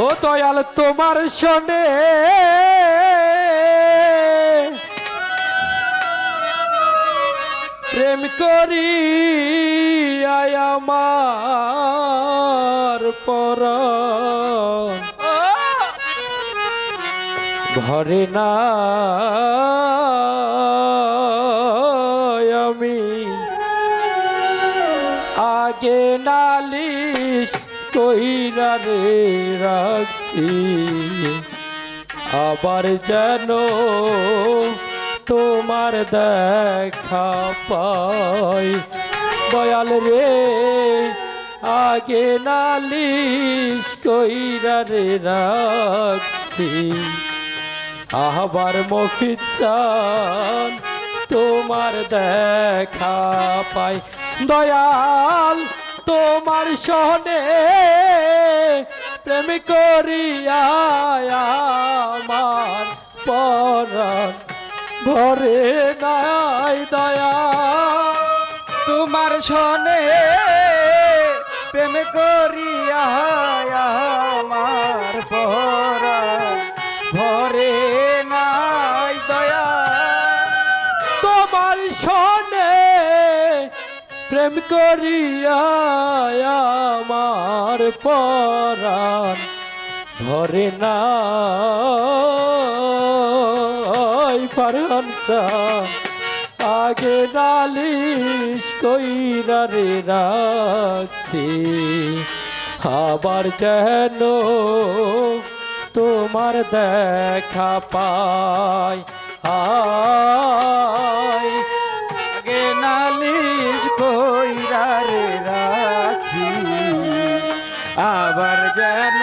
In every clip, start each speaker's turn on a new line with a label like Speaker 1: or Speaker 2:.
Speaker 1: ও দয়াল তোমার শোনে প্রেম করি আয় আমার পরাণ ভরে না আমি আগে নালিশ কইরা রে রাখছি আবার যেন তোমার দেখা পাই দয়াল রে আগে নালিশ কইরা রে রাখছি আবার মফিজ চান তোমার দেখা পাই দয়াল তোমার সনে প্রেম করিয়া আমার পরাণ ভরে নাই দয়া
Speaker 2: তোমার সনে প্রেম করিয়া আমার পরাণ ভরে নাই দয়া
Speaker 1: তোমার সনে প্রেম করিয়া আমার পরাণ ভরে নাই পরাণ চান আগে নালিশ কইরা রে রাখছি আবার যেন তোমার দেখা পাই
Speaker 2: আগে নালিশ কইরা রে রাখি আবার যেন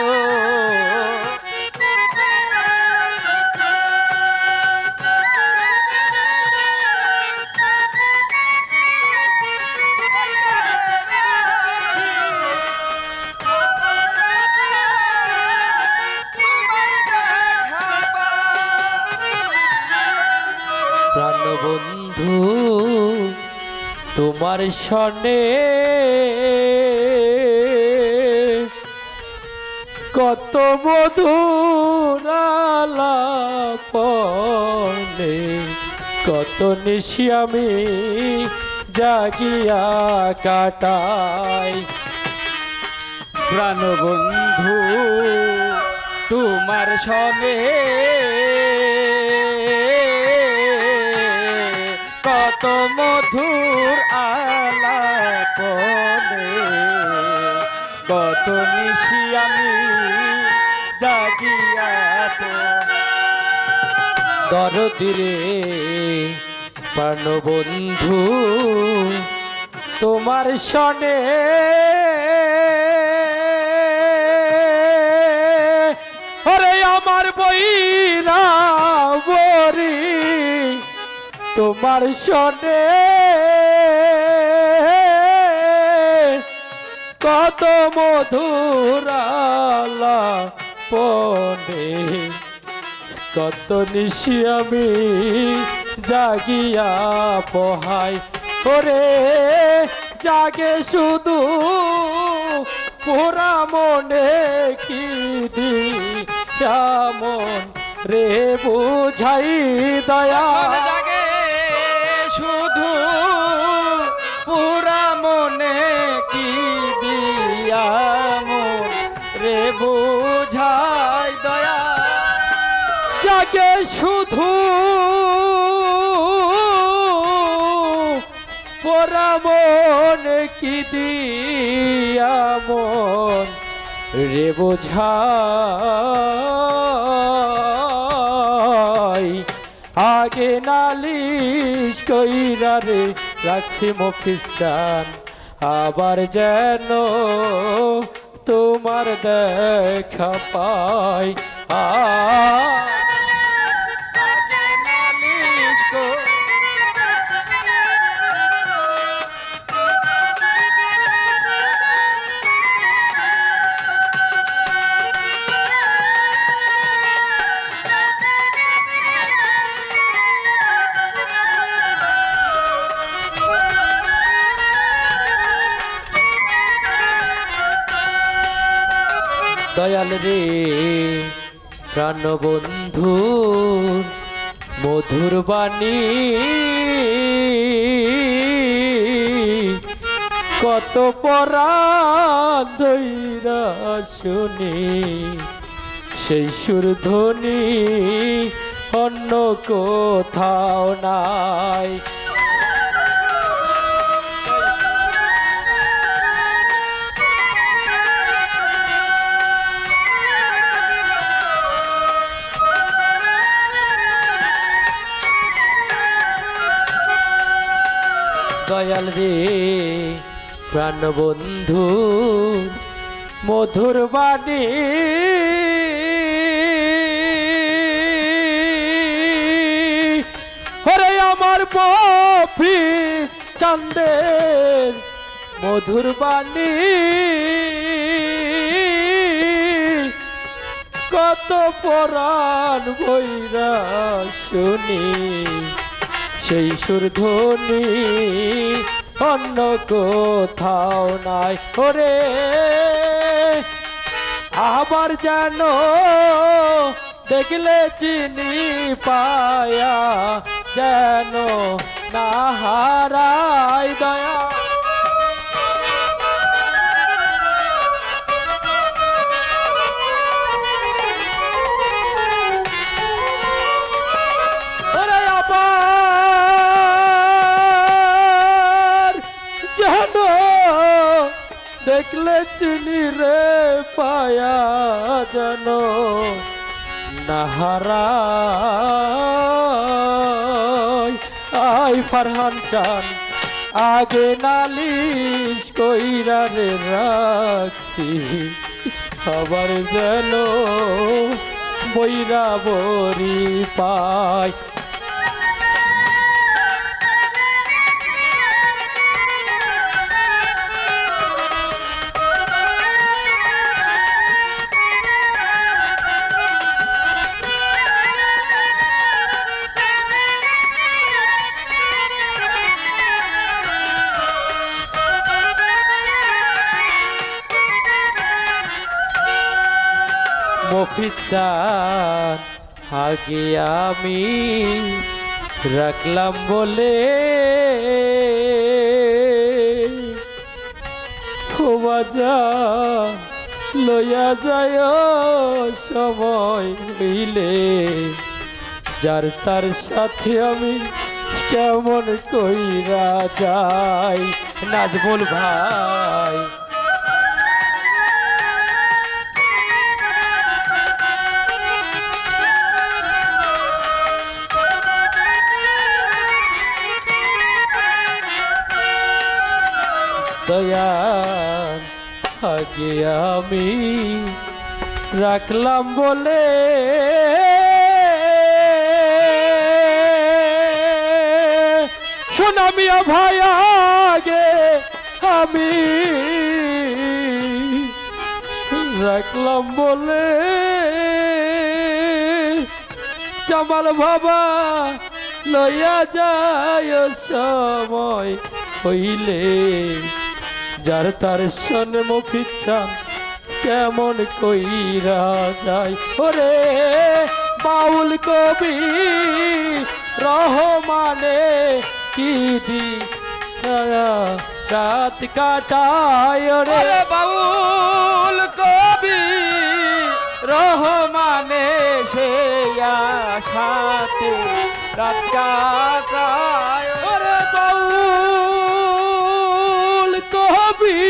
Speaker 1: প্রাণবন্ধু তোমার সনে কত মধুর আলাপনে কত নিশি আমি জাগিয়া কাটাই
Speaker 2: প্রাণবন্ধু তোমার সনে কত মধুর আলাপনে কত নিশি আমি জাগিয়া
Speaker 1: দরদিরে প্রাণবন্ধু তোমার সনে আরে আমার বইরা বরি তোমার সনে কত মধুরালা পনে কত নিশি আমি জাগিয়া পোহাই ওরে জাগে শুধু পুরা মনে কি মন রে বুঝাই দয়া
Speaker 2: জাগে শুধু পুরা মনে কি দিয়া মন রে বুঝাই দয়া
Speaker 1: জাগে শুধু পুরা মন কি দিয়া মন রে বুঝাই আগে নালিশ কইরা রে রাখছি মফিজ চান আবার যেন তোমার দেখা পাই
Speaker 2: আগে নালিশ
Speaker 1: দয়াল রে প্রাণ বন্ধু মধুর বাণী কত পরাণ ধইরা শুনি সেই সুরধ্বনি অন্য কোথাও নাই। দয়াল রে প্রাণ বন্ধু মধুর বাণী ওরে আমার পপি চাঁদের মধুর বাণী কত পরাণ ভৈরা শুনি সেই সুরধ্বনি অন্য কোথাও নাই। ওরে আবার যেন দেখলে চিনি পায়া যেন না হারাই দয়া। ওরে আবার যেন দেখলে চিনি রে পায়া যেন নাহারাই। আই ফারহান চান আগে নালিশ কইরা রে রাখছি আবার যেন বইরা বরি পাই। মফিজ চান আগে আমি রাখলাম বলে খোবাজা লইয়া যায় সময় হইলে যার তার সাথে আমি কেমন কইরা যাই। নাজমুল ভাই দয়াল আগে আমি রাখলাম বলে শোনা মিয়া ভাই আগে আমি রাখলাম বলে জামাল বাবা লইয়া যায় সময় হইলে যার তার সনে মফিজ চান কেমন কইরা যায়। ওরে বাউল কবি রহমানে কি দি রাত কাটায়। ওরে
Speaker 2: বাউল কবি রহমানে সে সাথে রাত কাটায়।
Speaker 1: ওরে বাউল কবি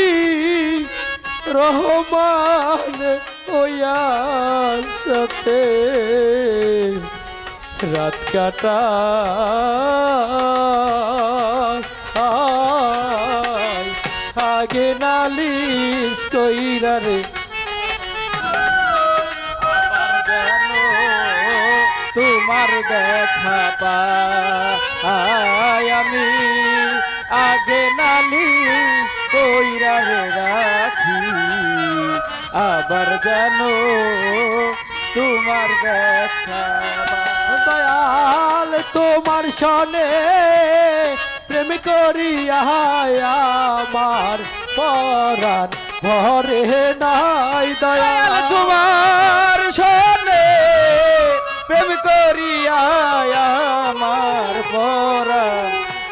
Speaker 1: রহমান ওয়া সাথে রাত কাটায়। আগে নালিশ কইরা রে
Speaker 2: তোমার দেখা পাই আমি আগে নালিশ কইরা রে রাখি আবার যেন তোমার দেখা
Speaker 1: দয়াল তোমার সনে প্রেম করিয়া আমার পরাণ ভরে নাই
Speaker 2: দয়াল
Speaker 1: দয়াল
Speaker 2: তোমার সনে প্রেম করিয়া আমার পরাণ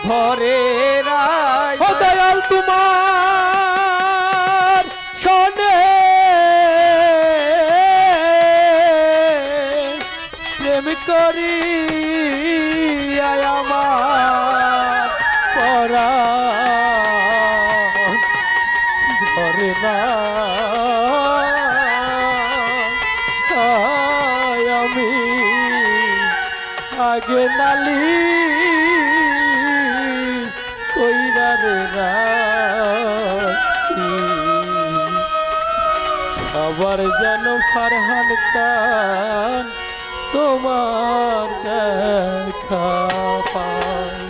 Speaker 2: ভরে নাই
Speaker 1: ও দয়াল তোমার শোনে প্রেম করি আমার পরাণ ধরে না তাই আমি আগে নালি কইরা রে রাখছি আবার যেন ফারহান চান তোমার দেখা পায়।